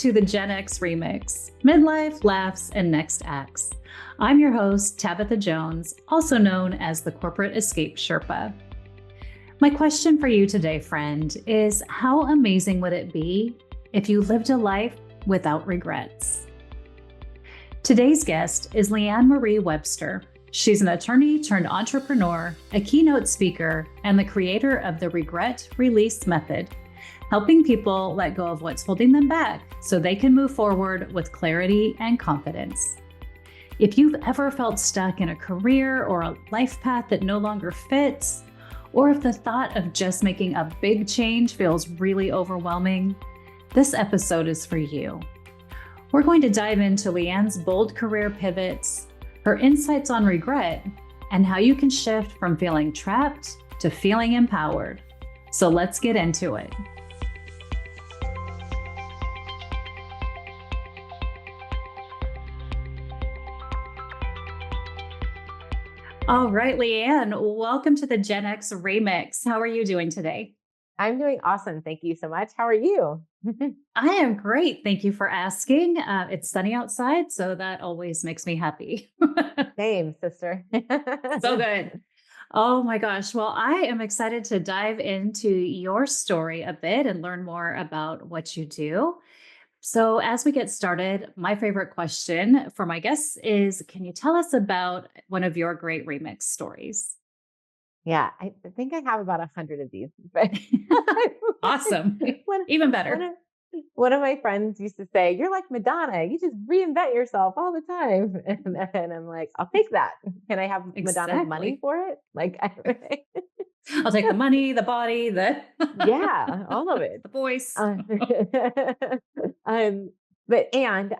to the Gen X Remix, Midlife, Laughs, and Next Acts. I'm your host, Tabatha Jones, also known as the Corporate Escape Sherpa. My question for you today, friend, is how amazing would it be if you lived a life without regrets? Today's guest is LeeAnn Marie Webster. She's an attorney turned entrepreneur, a keynote speaker, and the creator of the Regret Release Method, helping people let go of what's holding them back so they can move forward with clarity and confidence. If you've ever felt stuck in a career or a life path that no longer fits, or if the thought of just making a big change feels really overwhelming, this episode is for you. We're going to dive into LeeAnn's bold career pivots, her insights on regret, and how you can shift from feeling trapped to feeling empowered. So let's get into it. All right, LeeAnn, welcome to the Gen X Remix. How are you doing today? I'm doing awesome. Thank you so much. How are you? I am great. Thank you for asking. It's sunny outside, so that always makes me happy. Same, sister. So good. Oh my gosh. Well, I am excited to dive into your story a bit and learn more about what you do. So, as we get started, my favorite question for my guests is, can you tell us about one of your great remix stories? Yeah, I think I have about 100 of these. But Awesome. one, Even one, better. of, one of my friends used to say, "You're like Madonna. You just reinvent yourself all the time." And I'm like, "I'll take that. Can I have Madonna's money Exactly. for it?" Like, I'll take the money, the body, yeah, all of it. the voice. Um, and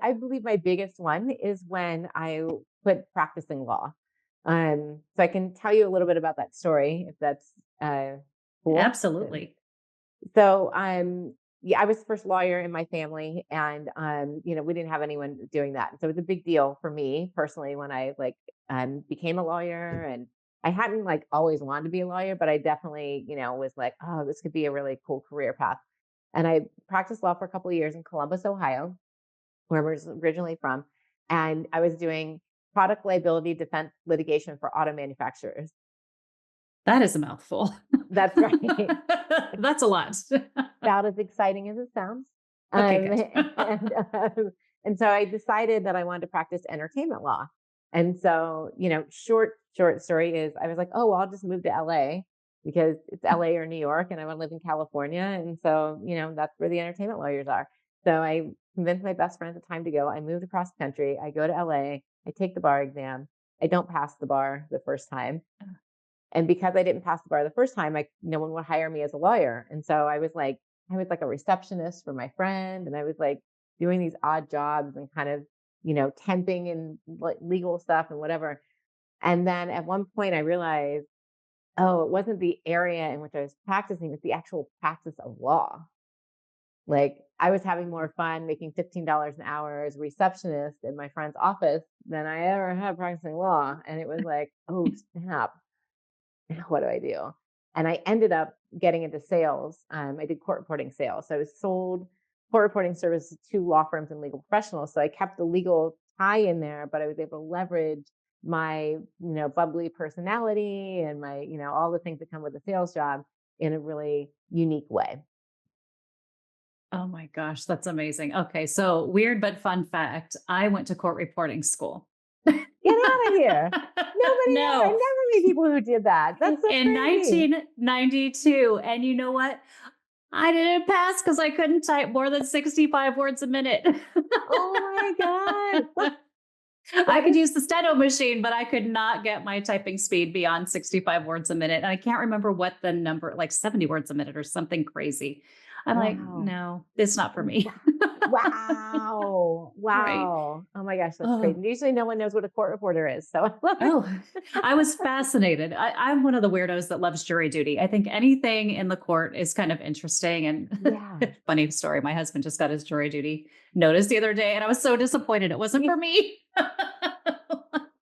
I believe my biggest one is when I quit practicing law. So I can tell you a little bit about that story if that's cool. Absolutely. So yeah, I was the first lawyer in my family, and we didn't have anyone doing that. So it was a big deal for me personally when I became a lawyer, and I hadn't always wanted to be a lawyer, but I definitely, was like, oh, this could be a really cool career path. And I practiced law for a couple of years in Columbus, Ohio, where I was originally from. And I was doing product liability defense litigation for auto manufacturers. That is a mouthful. That's right. That's a lot. About as exciting as it sounds. Okay, good. And so I decided that I wanted to practice entertainment law. And so, short story is I was like, oh, well, I'll just move to LA because it's LA or New York and I want to live in California. And so, that's where the entertainment lawyers are. So I convinced my best friend at the time to go. I moved across the country. I go to LA. I take the bar exam. I don't pass the bar the first time. And because I didn't pass the bar the first time, no one would hire me as a lawyer. And so I was like a receptionist for my friend. And I was doing these odd jobs and kind of, temping and legal stuff and whatever. And then at one point I realized, oh, it wasn't the area in which I was practicing, it's the actual practice of law. I was having more fun making $15 an hour as a receptionist in my friend's office than I ever had practicing law. And it was like, oh, snap. What do I do? And I ended up getting into sales. I did court reporting sales. So I sold court reporting services to law firms and legal professionals. So I kept the legal tie in there, but I was able to leverage my, bubbly personality and my, all the things that come with a sales job in a really unique way. Oh my gosh, that's amazing. Okay, so weird but fun fact. I went to court reporting school. Get out of here. Nobody No. ever. I never meet people who did that. That's so in crazy. 1992. And you know what? I didn't pass because I couldn't type more than 65 words a minute. Oh my God. I could use the steno machine, but I could not get my typing speed beyond 65 words a minute. And I can't remember what the number, like 70 words a minute or something crazy. I'm like, no, it's not for me. Wow. Right. Oh my gosh, that's great. And usually no one knows what a court reporter is. So I was fascinated. I'm one of the weirdos that loves jury duty. I think anything in the court is kind of interesting. And funny story, my husband just got his jury duty notice the other day and I was so disappointed. It wasn't for me.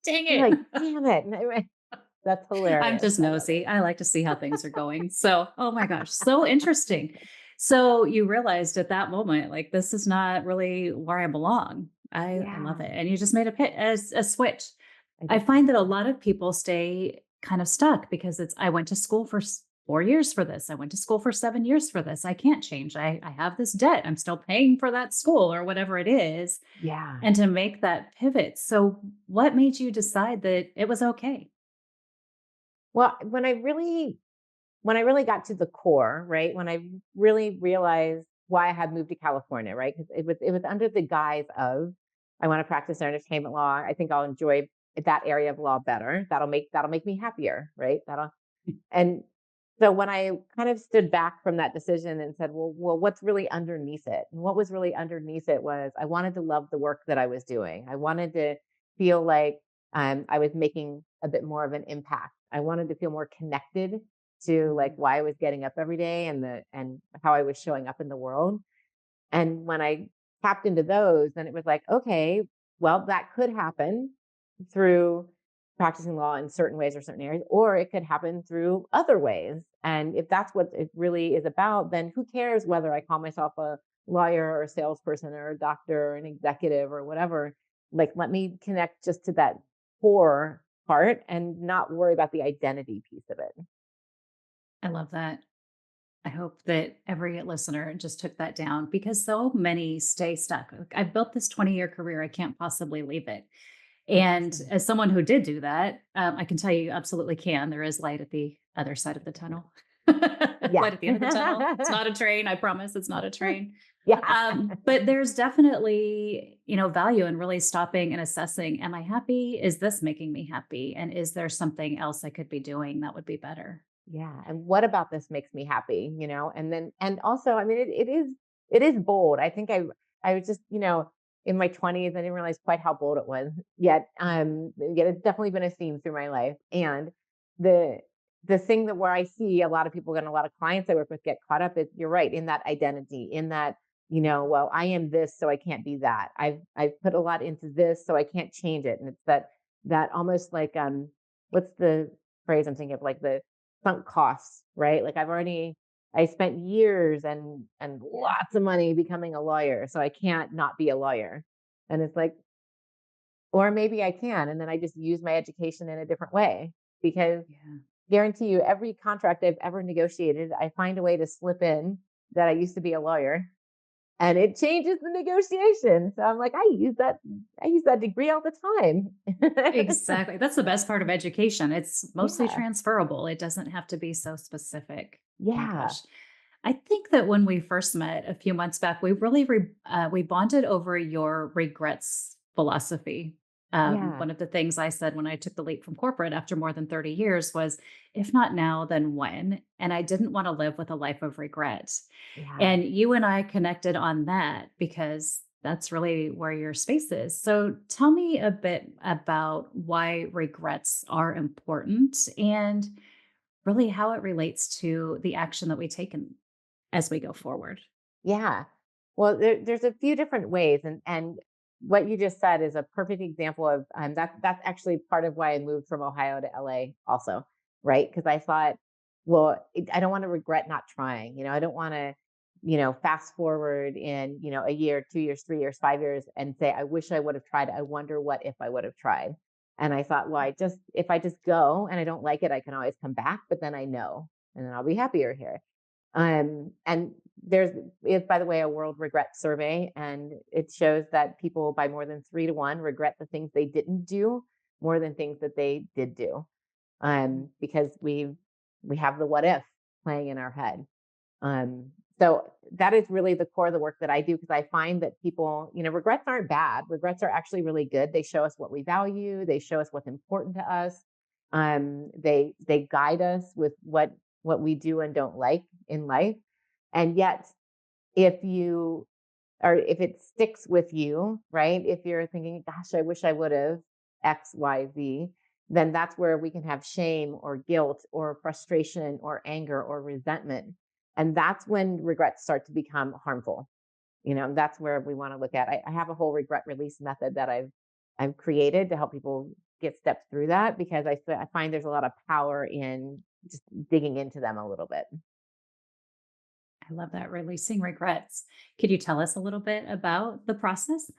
Dang it. Damn it. That's hilarious. I'm just nosy. I like to see how things are going. So, oh my gosh, so interesting. So you realized at that moment, like, this is not really where I belong. I love Yeah, it. And you just made a switch. I I did. find that a lot of people stay kind of stuck because I went to school for 4 years for this. I went to school for 7 years for this. I can't change. I have this debt. I'm still paying for that school or whatever it is. Yeah. And to make that pivot. So what made you decide that it was okay? Well, when I really got to the core, right? When I really realized why I had moved to California, right? Because it was under the guise of I want to practice entertainment law. I think I'll enjoy that area of law better. That'll make me happier, right? That'll and so when I kind of stood back from that decision and said, well, what's really underneath it? And what was really underneath it was I wanted to love the work that I was doing. I wanted to feel like I was making a bit more of an impact. I wanted to feel more connected to like Mhm. why I was getting up every day and how I was showing up in the world. And when I tapped into those, then it was like, okay, well, that could happen through practicing law in certain ways or certain areas, or it could happen through other ways. And if that's what it really is about, then who cares whether I call myself a lawyer or a salesperson or a doctor or an executive or whatever? Like, let me connect just to that core part and not worry about the identity piece of it. I love that. I hope that every listener just took that down because so many stay stuck. Like, I've built this 20-year career. I can't possibly leave it. And Awesome. as someone who did do that, I can tell you absolutely can. There is light at the other side of the tunnel. Yeah. Light at the end of the tunnel. It's not a train. I promise it's not a train. Yeah. But there's definitely, value in really stopping and assessing, am I happy? Is this making me happy? And is there something else I could be doing that would be better? Yeah, and what about this makes me happy, And then and also, I mean, it is bold. I think I was just, in my 20s, I didn't realize quite how bold it was. Yet it's definitely been a theme through my life. And the the thing that where I see a lot of people and a lot of clients I work with get caught up is you're right, in that identity, in that, well, I am this, so I can't be that. I've put a lot into this, so I can't change it. And it's that almost like what's the phrase I'm thinking of, like the sunk costs, right? Like I spent years and lots of money becoming a lawyer, so I can't not be a lawyer. And it's like, or maybe I can, and then I just use my education in a different way because Yeah. guarantee you every contract I've ever negotiated, I find a way to slip in that I used to be a lawyer and it changes the negotiation. So I'm like, I use that degree all the time. Exactly. That's the best part of education. It's mostly Yeah. transferable. It doesn't have to be so specific. Oh my Yeah. gosh. I think that when we first met a few months back, we really we bonded over your regrets philosophy. Yeah. One of the things I said when I took the leap from corporate after more than 30 years was, if not now, then when? And I didn't want to live with a life of regret. Yeah. And you and I connected on that because that's really where your space is. So tell me a bit about why regrets are important and really how it relates to the action that we take as we go forward. Yeah. Well, there's a few different ways, and what you just said is a perfect example of that's actually part of why I moved from Ohio to LA, also, right? Because I thought, well, I don't want to regret not trying. I don't want to, fast forward in a year, 2 years, 3 years, 5 years, and say I wish I would have tried. I wonder what if I would have tried. And I thought, well, I just if I just go and I don't like it, I can always come back. But then I know, and then I'll be happier here. And there's is, by the way, a world regret survey, and it shows that people by more than 3 to 1 regret the things they didn't do more than things that they did do. Because we have the what if playing in our head. Um, so that is really the core of the work that I do because I find that people, regrets aren't bad. Regrets are actually really good. They show us what we value. They show us what's important to us. They guide us with what we do and don't like in life. And yet, if you or if it sticks with you, right? If you're thinking, gosh, I wish I would have X, Y, Z, then that's where we can have shame or guilt or frustration or anger or resentment. And that's when regrets start to become harmful. That's where we want to look at. I have a whole regret release method that I've created to help people get steps through that because I find there's a lot of power in just digging into them a little bit. I I love that, releasing regrets. Could you tell us a little bit about the process?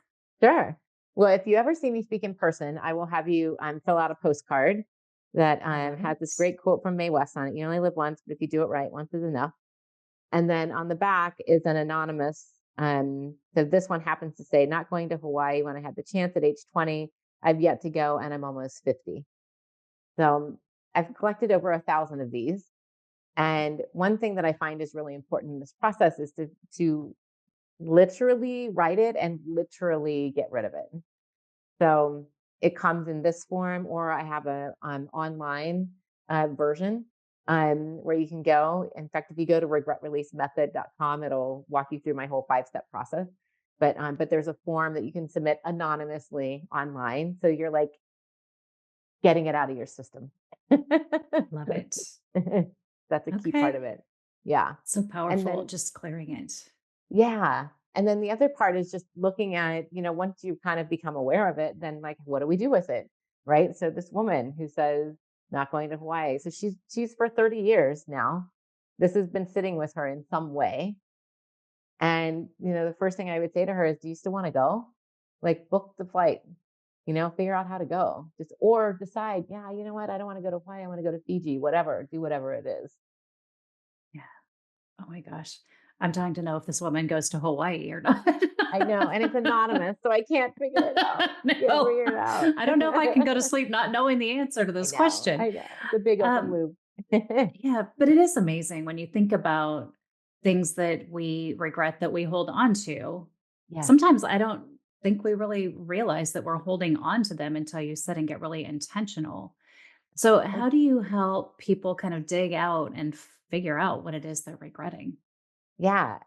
Sure. Well, if you ever see me speak in person, I will have you fill out a postcard that I love has it. this great quote from Mae West on it. You only live once, but if you do it right, once is enough. And then on the back is an anonymous. So this one happens to say, not going to Hawaii when I had the chance at age 20. I've yet to go and I'm almost 50. So I've collected over 1,000 of these. And one thing that I find is really important in this process is to literally write it and literally get rid of it. So it comes in this form, or I have a online version where you can go. In fact, if you go to regretreleasemethod.com, it'll walk you through my whole 5-step process. But there's a form that you can submit anonymously online, so you're like getting it out of your system. Love it. That's a key part Okay. of it. Yeah, So and powerful, then just clearing it. yeah. And then the other part is just looking at, once you kind of become aware of it, then like, what do we do with it? Right. So this woman who says not going to Hawaii. So she's for 30 years now. This has been sitting with her in some way. And, the first thing I would say to her is, do you still want to go? Like book the flight, figure out how to go. Just or decide, yeah, you know what? I don't want to go to Hawaii. I want to go to Fiji, whatever, do whatever it is. Yeah. Oh my gosh. I'm dying to know if this woman goes to Hawaii or not. I know. And it's anonymous, so I can't figure it out. Can't No, figure it out. I don't know if I can go to sleep not knowing the answer to I this know, question. I know. It's a big open Um, loop. yeah, but it is amazing when you think about things that we regret that we hold on to. Yes. Sometimes I don't think we really realize that we're holding on to them until you sit and get really intentional. So, Oh, how do you help people kind of dig out and figure out what it is they're regretting? yeah.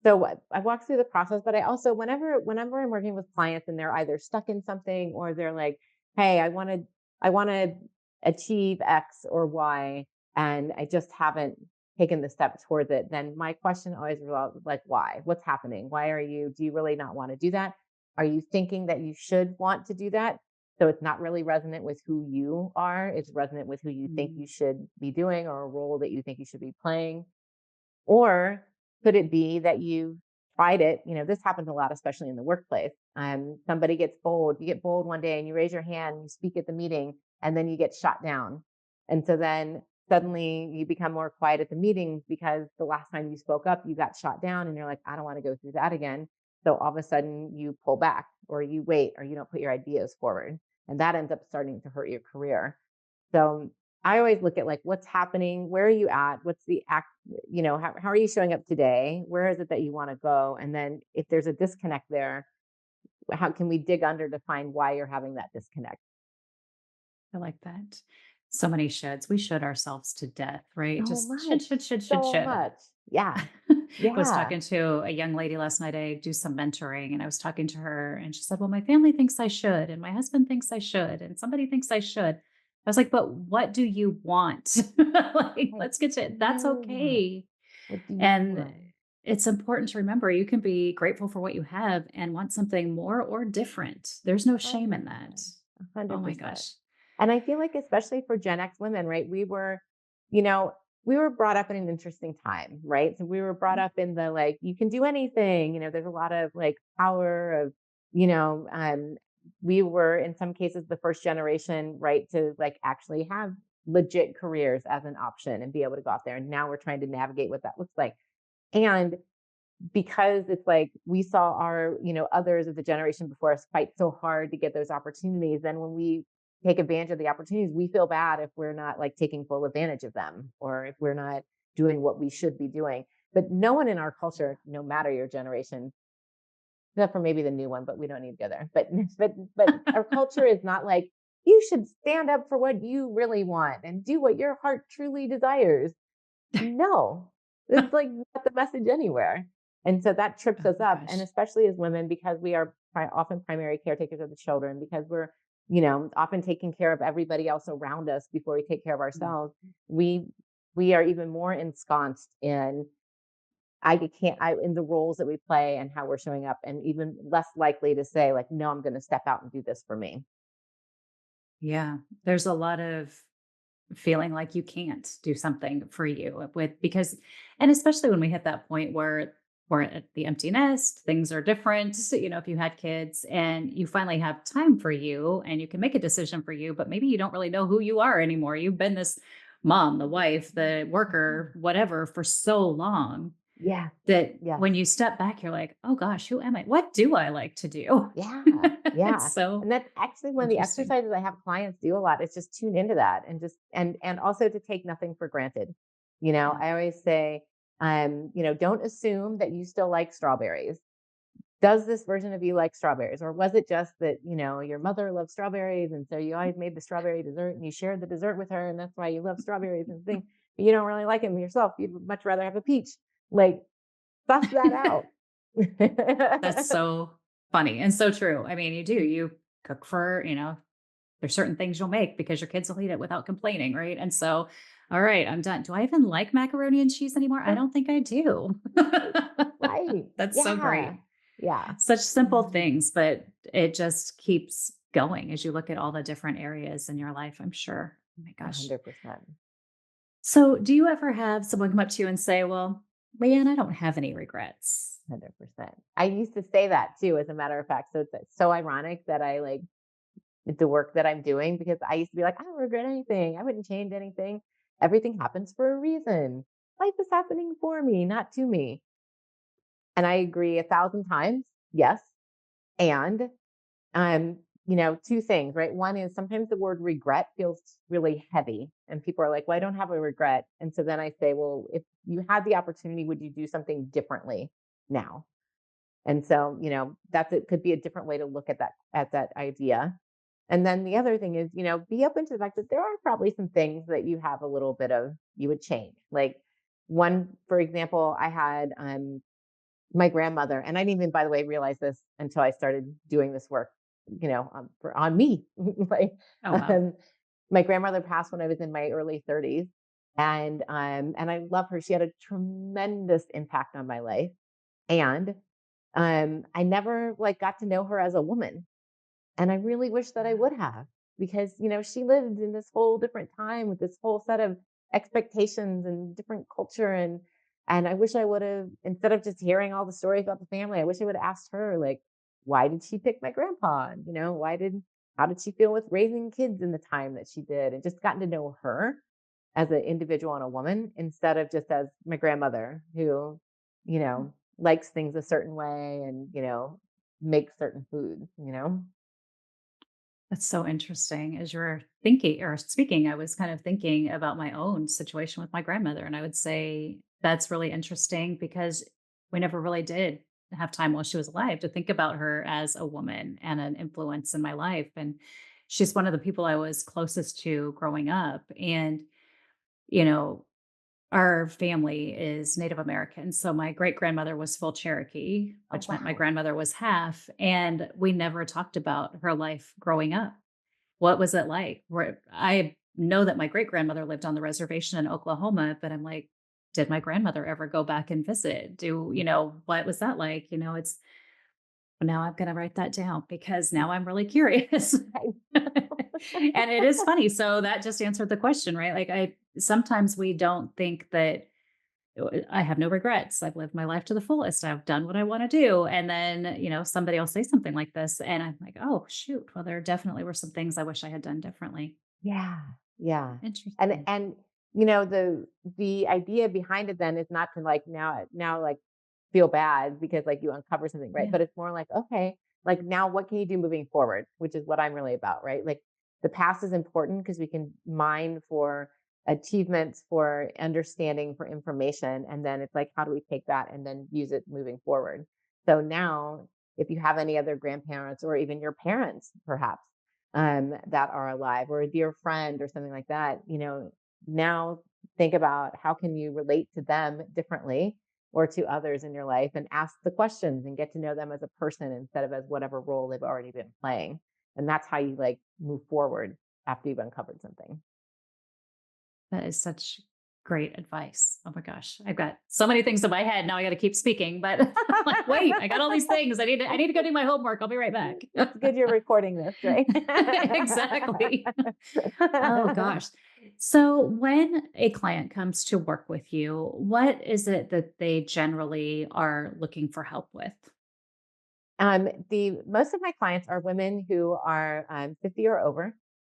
So I walk through the process, but I also whenever I'm working with clients and they're either stuck in something or they're like, "Hey, I want to achieve X or Y, and I just haven't taken the step towards it." Then my question always revolves like, "Why? What's happening? Why do you really not want to do that? Are you thinking that you should want to do that?" So it's not really resonant with who you are. It's resonant with who you think Mm. you should be doing or a role that you think you should be playing. Or could it be that you tried it? This happens a lot, especially in the workplace. Somebody gets bold. You get bold one day and you raise your hand, you speak at the meeting, and then you get shot down. And so then suddenly you become more quiet at the meetings because the last time you spoke up, you got shot down and you're like, I don't want to go through that again. So all of a sudden you pull back or you wait or you don't put your ideas forward. And that ends up starting to hurt your career. So I always look at like what's happening, where are you at, what's the act, how are you showing up today? Where is it that you want to go? And then if there's a disconnect there, how can we dig under to find why you're having that disconnect? I like that. So many shoulds. We should ourselves to death, right? So Just much, so should. much. Yeah. I was Yeah. talking to a young lady last night. I do some mentoring and I was talking to her and she said, well, my family thinks I should, and my husband thinks I should, and somebody thinks I should. I was like, but what do you want? Like, Right. let's get to What it. do That's you want? okay. What do you And want? it's important to remember you can be grateful for what you have and want something more or different. There's no shame in that. 100%. Oh my 100%. gosh. And I feel like especially for Gen X women, right? You know, we were brought up in an interesting time, right? So we were brought up in the like, you can do anything, there's a lot of like power of, you know, um, we were in some cases the first generation, right, to like actually have legit careers as an option and be able to go out there. And now we're trying to navigate what that looks like. And because it's like we saw our, others of the generation before us fight so hard to get those opportunities. Then when we take advantage of the opportunities, we feel bad if we're not like taking full advantage of them or if we're not doing what we should be doing. But no one in our culture, no matter your generation, except for maybe the new one, but we don't need to go there. But our culture is not like you should stand up for what you really want and do what your heart truly desires. No, it's like not the message anywhere. And so that trips Oh us my up. And gosh. especially as women, because we are often primary caretakers of the children, because we're, often taking care of everybody else around us before we take care of Mm. ourselves. We we are even more ensconced in in the roles that we play and how we're showing up, and even less likely to say like, no, I'm going to step out and do this for me. Yeah. There's a lot of feeling like you can't do something for you and especially when we hit that point where we're at the empty nest, things are different. So, if you had kids and you finally have time for you and you can make a decision for you, but maybe you don't really know who you are anymore. You've been this mom, the wife, the worker, whatever for so long Yeah. that Yes. when you step back, you're like, oh gosh, who am I? What do I like to do? Yeah. It's Yeah. so And that's actually one of the interesting. exercises I have clients do a lot. It's just tune into that and just and also to take nothing for granted. Yeah. I always say, don't assume that you still like strawberries. Does this version of you like strawberries? Or was it just that, your mother loved strawberries and so you always made the strawberry dessert and you shared the dessert with her and that's why you love strawberries and thing, but you don't really like them yourself. You'd much rather have a peach. Like, suss that out. That's so funny and so true. I mean, you do, you cook for, there's certain things you'll make because your kids will eat it without complaining, right? And so, all right, I'm done. Do I even like macaroni and cheese anymore? I don't think I do. Right. Right. That's so Yeah. great. Yeah. Such simple Mhm. things, but it just keeps going as you look at all the different areas in your life, I'm sure. Oh my gosh. 100%. So, do you ever have someone come up to you and say, well, LeeAnn, I don't have any regrets? 100%. I used to say that too, as a matter of fact. So it's so ironic that I like the work that I'm doing because I used to be like, I don't regret anything. I wouldn't change anything. Everything happens for a reason. Life is happening for me, not to me. And I agree 1,000 times. Yes. And Um, two things, right? One is sometimes the word regret feels really heavy and people are like, well, I don't have a regret. And so then I say, well, if you had the opportunity, would you do something differently now? And so, that's it could be a different way to look at that idea. And then the other thing is, be open to the fact that there are probably some things that you have a little bit of you would change. Like one, for example, I had my grandmother, and I didn't even, by the way, realize this until I started doing this work, on me. like, Oh, wow. um, my grandmother passed when I was in my early 30s, and I love her. She had a tremendous impact on my life, and I never like got to know her as a woman. And I really wish that I would have because, she lived in this whole different time with this whole set of expectations and different culture. And I wish I would have, instead of just hearing all the stories about the family, I wish I would have asked her, like, why did she pick my grandpa? And, how did she feel with raising kids in the time that she did? And just gotten to know her as an individual and a woman instead of just as my grandmother who, likes things a certain way and, makes certain foods. That's so interesting. As you were thinking or speaking, I was kind of thinking about my own situation with my grandmother. And I would say that's really interesting because we never really did have time while she was alive to think about her as a woman and an influence in my life. And she's one of the people I was closest to growing up. And, you know, our family is Native American. So my great grandmother was full Cherokee, Oh, which meant my wow. grandmother was half. And we never talked about her life growing up. What was it like? Where I know that my great grandmother lived on the reservation in Oklahoma, but I'm like, did my grandmother ever go back and visit? What was that like? It's now I'm going to write that down because now I'm really curious. I And it is funny. So that just answered the question, right? Like sometimes we don't think that I have no regrets. I've lived my life to the fullest. I've done what I want to do. And then, somebody will say something like this. And I'm like, oh, shoot. Well, there definitely were some things I wish I had done differently. Yeah, yeah. And Interesting. and the idea behind it then is not to like now like feel bad because like you uncover something, right? Yeah. But it's more like, okay, like now what can you do moving forward, which is what I'm really about, right? Like the past is important because we can mine for achievements, for understanding, for information, and then it's like how do we take that and then use it moving forward? So now if you have any other grandparents or even your parents perhaps that are alive or a dear friend or something like that, now think about how can you relate to them differently or to others in your life and ask the questions and get to know them as a person instead of as whatever role they've already been playing. And that's how you like move forward after you've uncovered something. That is such great advice. Oh my gosh. I've got so many things in my head. Now I got to keep speaking, but I'm like, wait, I got all these things. I need to go do my homework. I'll be right back. It's good you're recording this, right? Exactly. Oh gosh. So, when a client comes to work with you, what is it that they generally are looking for help with? The most of my clients are women who are 50 or over,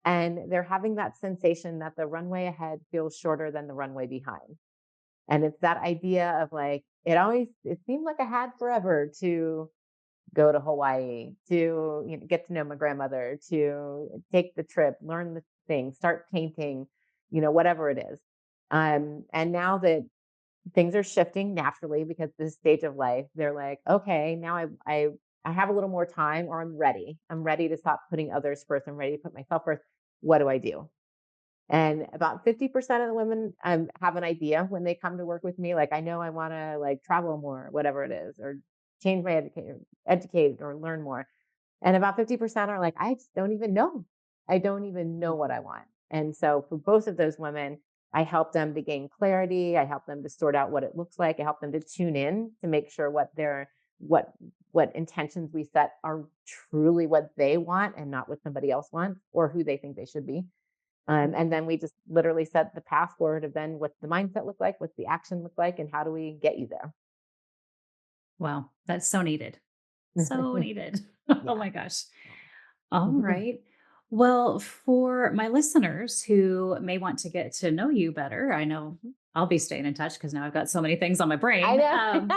and they're having that sensation that the runway ahead feels shorter than the runway behind. And it's that idea of like, it seemed like I had forever to go to Hawaii, to get to know my grandmother, to take the trip, learn the thing, start painting, whatever it is. And now that things are shifting naturally because this stage of life, they're like, okay, now I have a little more time, or I'm ready. I'm ready to stop putting others first. I'm ready to put myself first. What do I do? And about 50% of the women have an idea when they come to work with me. Like, I know I want to like travel more, whatever it is, or change my educate or learn more. And about 50% are like, I just don't even know. I don't even know what I want. And so for both of those women, I help them to gain clarity. I help them to sort out what it looks like. I help them to tune in to make sure what what intentions we set are truly what they want and not what somebody else wants or who they think they should be. And then we just literally set the path forward of then what's the mindset look like, what's the action look like, and how do we get you there? Wow, that's so needed. So needed. Oh Yeah. my gosh. All right. Well, for my listeners who may want to get to know you better, I know I'll be staying in touch because now I've got so many things on my I brain. know.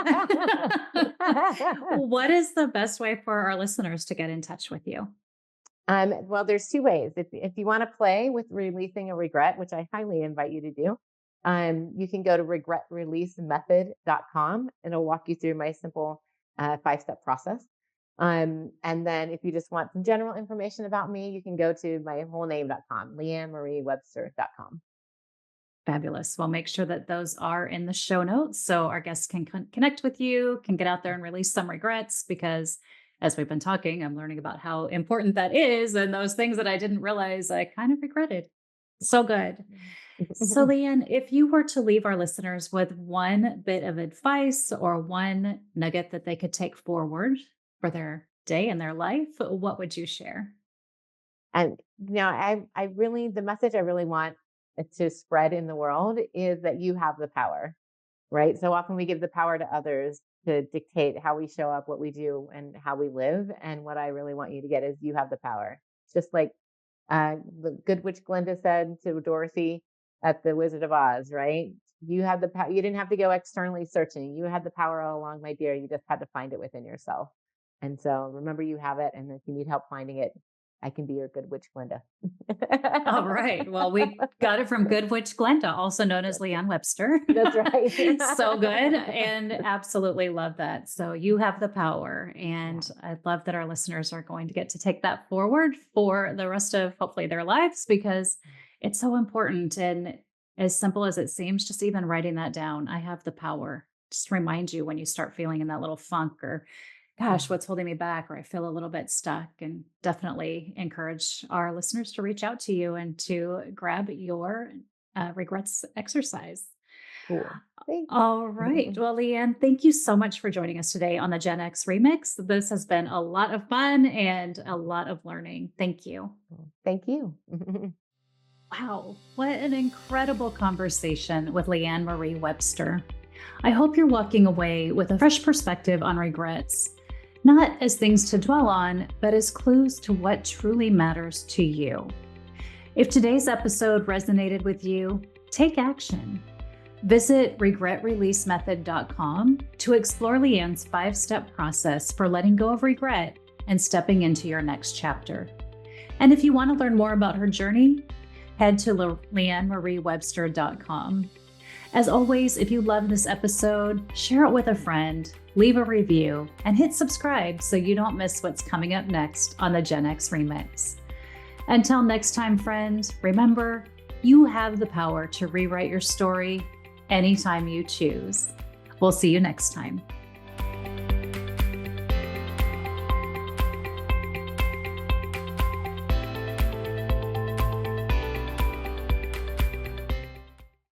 What is the best way for our listeners to get in touch with you? Well, there's two ways. If you want to play with releasing a regret, which I highly invite you to do, you can go to regretreleasemethod.com, and it'll walk you through my simple 5-step process. And then if you just want some general information about me, you can go to my whole name.com, LeeAnnMarieWebster.com. Fabulous. Well, make sure that those are in the show notes so our guests can connect with you, can get out there and release some regrets because as we've been talking, I'm learning about how important that is and those things that I didn't realize I kind of regretted. So good. So, LeeAnn, if you were to leave our listeners with one bit of advice or one nugget that they could take forward for their day and their life, what would you share? And I really the message I really want to spread in the world is that you have the power, right? So often we give the power to others to dictate how we show up, what we do, and how we live. And what I really want you to get is you have the power. Just like the good witch Glinda said to Dorothy at the Wizard of Oz, right? You had the power. You didn't have to go externally searching. You had the power all along, my dear. You just had to find it within yourself. And so remember, you have it. And if you need help finding it, I can be your good witch Glinda. All right. Well, we got it from Good Witch Glenda, also known as LeeAnn Webster. That's right. So good. And absolutely love that. So you have the power. And I love that our listeners are going to get to take that forward for the rest of hopefully their lives because it's so important. And as simple as it seems, just even writing that down, I have the power. Just remind you when you start feeling in that little funk or gosh, what's holding me back, or I feel a little bit stuck, and definitely encourage our listeners to reach out to you and to grab your regrets exercise. Cool. Thanks. All right. Well, LeeAnn, thank you so much for joining us today on the Gen X Remix. This has been a lot of fun and a lot of learning. Thank you. Thank you. Wow, what an incredible conversation with LeeAnn Marie Webster. I hope you're walking away with a fresh perspective on regrets. Not as things to dwell on, but as clues to what truly matters to you. If today's episode resonated with you, take action. Visit regretreleasemethod.com to explore LeeAnn's 5-step process for letting go of regret and stepping into your next chapter. And if you want to learn more about her journey, head to LeeAnnMarieWebster.com. As always, if you love this episode, share it with a friend, leave a review, and hit subscribe so you don't miss what's coming up next on the Gen X Remix. Until next time, friends, remember, you have the power to rewrite your story anytime you choose. We'll see you next time.